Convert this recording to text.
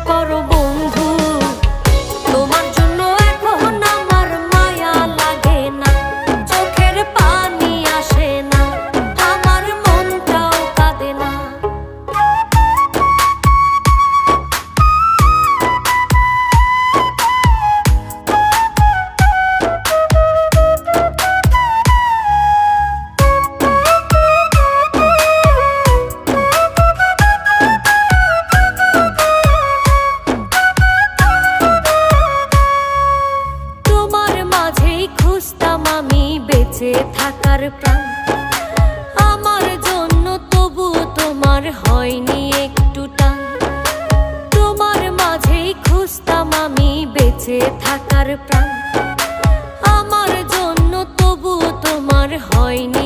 করো বন্ধু, তোমার জন্য এখন আমার মায়া লাগে না, চোখের পানি আসে না, আমার মনটাও কাঁদে না। খুঁজতাম আমি বেঁচে থাকার প্রাণ, আমার জন্য তবু তোমার হয়নি একটু টান। তোমার মাঝেই খুঁজতাম আমি বেঁচে থাকার প্রাণ, আমার জন্য তবু তোমার হয়নি